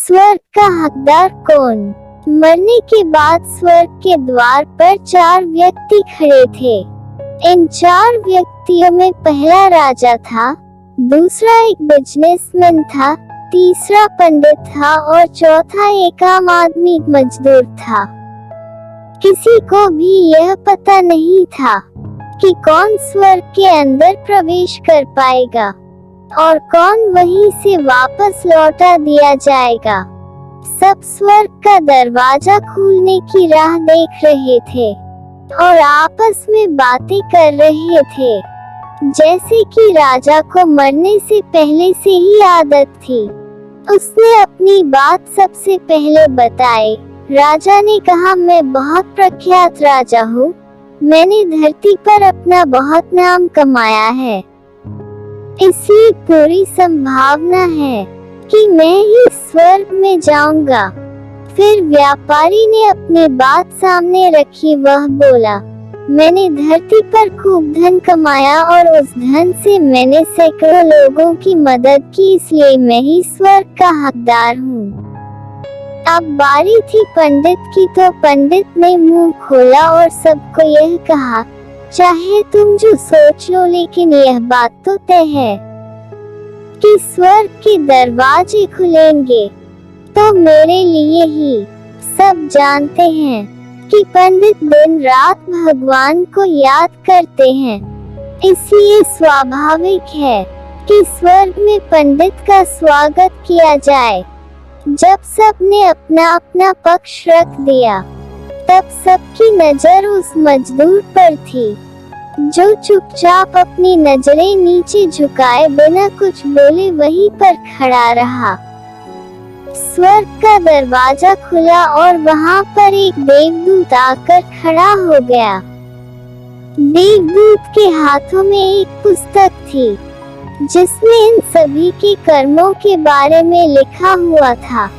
स्वर्ग का हकदार कौन? मरने के बाद स्वर्ग के द्वार पर 4 व्यक्ति खड़े थे। इन 4 व्यक्तियों में पहला राजा था, दूसरा एक बिजनेसमैन था, तीसरा पंडित था और चौथा एक आम आदमी मजदूर था। किसी को भी यह पता नहीं था कि कौन स्वर्ग के अंदर प्रवेश कर पाएगा और कौन वहीं से वापस लौटा दिया जाएगा। सब स्वर्ग का दरवाजा खुलने की राह देख रहे थे और आपस में बातें कर रहे थे, जैसे कि राजा को मरने से पहले से ही आदत थी। उसने अपनी बात सबसे पहले बताई। राजा ने कहा, मैं बहुत प्रख्यात राजा हूँ। मैंने धरती पर अपना बहुत नाम कमाया है, इसलिए पूरी संभावना है कि मैं ही स्वर्ग में जाऊंगा। फिर व्यापारी ने अपनी बात सामने रखी। वह बोला, मैंने धरती पर खूब धन कमाया और उस धन से मैंने सैकड़ों लोगों की मदद की, इसलिए मैं ही स्वर्ग का हकदार हूँ। अब बारी थी पंडित की, तो पंडित ने मुंह खोला और सबको यह कहा, चाहे तुम जो सोच लो, लेकिन यह बात तो तय है कि स्वर्ग के दरवाजे खुलेंगे तो मेरे लिए ही। सब जानते हैं कि पंडित दिन रात भगवान को याद करते हैं, इसलिए स्वाभाविक है कि स्वर्ग में पंडित का स्वागत किया जाए। जब सबने अपना अपना पक्ष रख दिया, तब सबकी नजर उस मजदूर पर थी, जो चुपचाप अपनी नजरें नीचे झुकाए बिना कुछ बोले वहीं पर खड़ा रहा। स्वर्ग का दरवाजा खुला और वहां पर एक देवदूत आकर खड़ा हो गया। देवदूत के हाथों में एक पुस्तक थी, जिसमें इन सभी के कर्मों के बारे में लिखा हुआ था।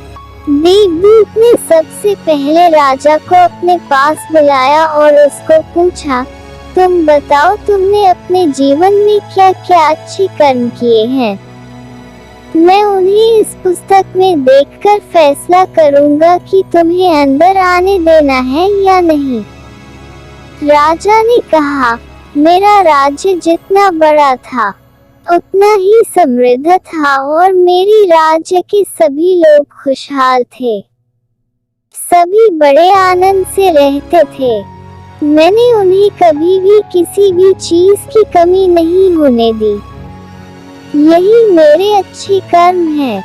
देवदूत ने सबसे पहले राजा को अपने पास बुलाया और उसको पूछा, तुम बताओ, तुमने अपने जीवन में क्या क्या अच्छे कर्म किए हैं? मैं उन्हें इस पुस्तक में देखकर फैसला करूंगा कि तुम्हें अंदर आने देना है या नहीं। राजा ने कहा, मेरा राज्य जितना बड़ा था उतना ही समृद्ध था और मेरी राज्य के सभी लोग खुशहाल थे। सभी बड़े आनंद से रहते थे। मैंने उन्हें कभी भी किसी भी चीज की कमी नहीं होने दी। यही मेरे अच्छे कर्म हैं।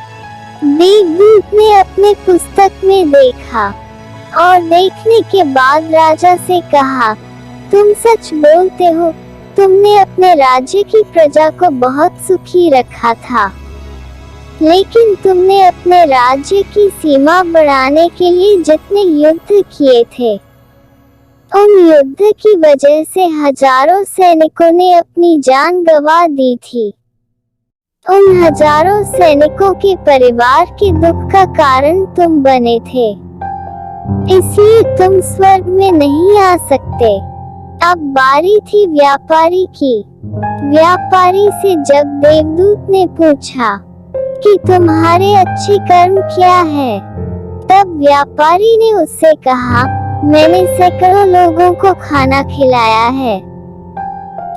देवदूत ने अपने पुस्तक में देखा और देखने के बाद राजा से कहा, तुम सच बोलते हो, तुमने अपने राज्य की प्रजा को बहुत सुखी रखा था, लेकिन तुमने अपने राज्य की सीमा बढ़ाने के लिए जितने युद्ध किए थे, उन युद्ध की वजह से हजारों सैनिकों ने अपनी जान गंवा दी थी। उन हजारों सैनिकों के परिवार के दुख का कारण तुम बने थे, इसलिए तुम स्वर्ग में नहीं आ सकते। अब बारी थी व्यापारी की। व्यापारी से जब देवदूत ने पूछा कि तुम्हारे अच्छे कर्म क्या है, तब व्यापारी ने उससे कहा, मैंने सैकड़ों लोगों को खाना खिलाया है,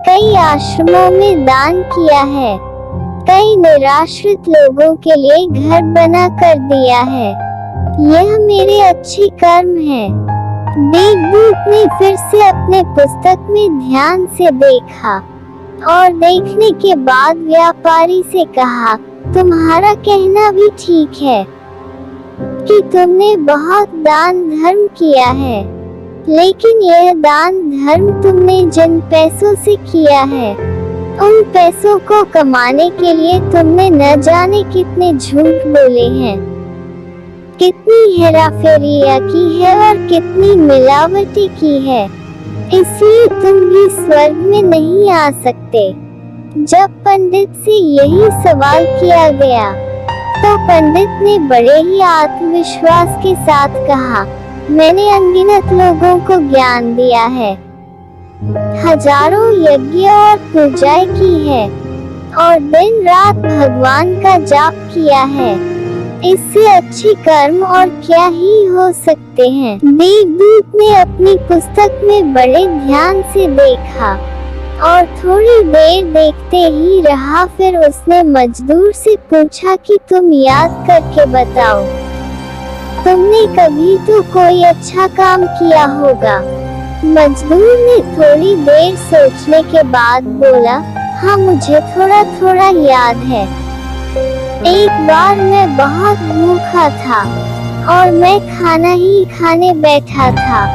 कई आश्रमों में दान किया है, कई निराश्रित लोगों के लिए घर बना कर दिया है। यह मेरे अच्छे कर्म हैं। देवदूत ने फिर से अपने पुस्तक में ध्यान से देखा और देखने के बाद व्यापारी से कहा, तुम्हारा कहना भी ठीक है कि तुमने बहुत दान धर्म किया है, लेकिन यह दान धर्म तुमने जिन पैसों से किया है, उन पैसों को कमाने के लिए तुमने न जाने कितने झूठ बोले हैं, कितनी हेराफेरिया की है और कितनी मिलावटी की है, इसलिए तुम भी स्वर्ग में नहीं आ सकते। जब पंडित से यही सवाल किया गया, तो पंडित ने बड़े ही आत्मविश्वास के साथ कहा, मैंने अनगिनत लोगों को ज्ञान दिया है, हजारों यज्ञ और पूजाएं की है और दिन रात भगवान का जाप किया है। इससे अच्छे कर्म और क्या ही हो सकते हैं। देवदूत ने अपनी पुस्तक में बड़े ध्यान से देखा और थोड़ी देर देखते ही रहा। फिर उसने मजदूर से पूछा कि तुम याद करके बताओ, तुमने कभी तो कोई अच्छा काम किया होगा। मजदूर ने थोड़ी देर सोचने के बाद बोला, हाँ मुझे थोड़ा थोड़ा याद है। एक बार मैं बहुत भूखा था और मैं खाना ही खाने बैठा था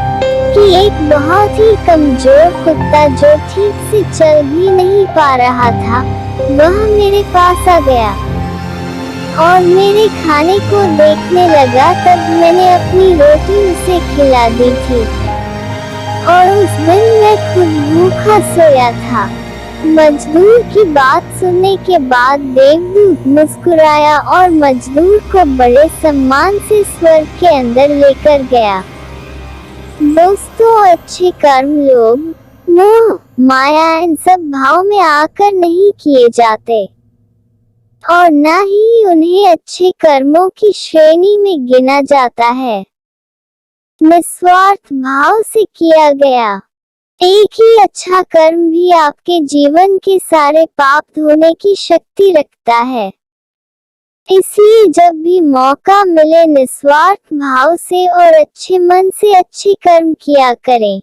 कि एक बहुत ही कमजोर कुत्ता जो ठीक से चल भी नहीं पा रहा था, वह मेरे पास आ गया और मेरे खाने को देखने लगा। तब मैंने अपनी रोटी उसे खिला दी थी और उस दिन मैं खुद भूखा सोया था। मजदूर की बात सुनने के बाद देवदूत मुस्कुराया और मजदूर को बड़े सम्मान से स्वर्ग के अंदर लेकर गया। दोस्तों, अच्छे कर्म लोभ, मोह, माया इन सब भाव में आकर नहीं किए जाते और न ही उन्हें अच्छे कर्मों की श्रेणी में गिना जाता है। निस्वार्थ भाव से किया गया एक ही अच्छा कर्म भी आपके जीवन के सारे पाप धोने की शक्ति रखता है। इसलिए जब भी मौका मिले निस्वार्थ भाव से और अच्छे मन से अच्छे कर्म किया करें।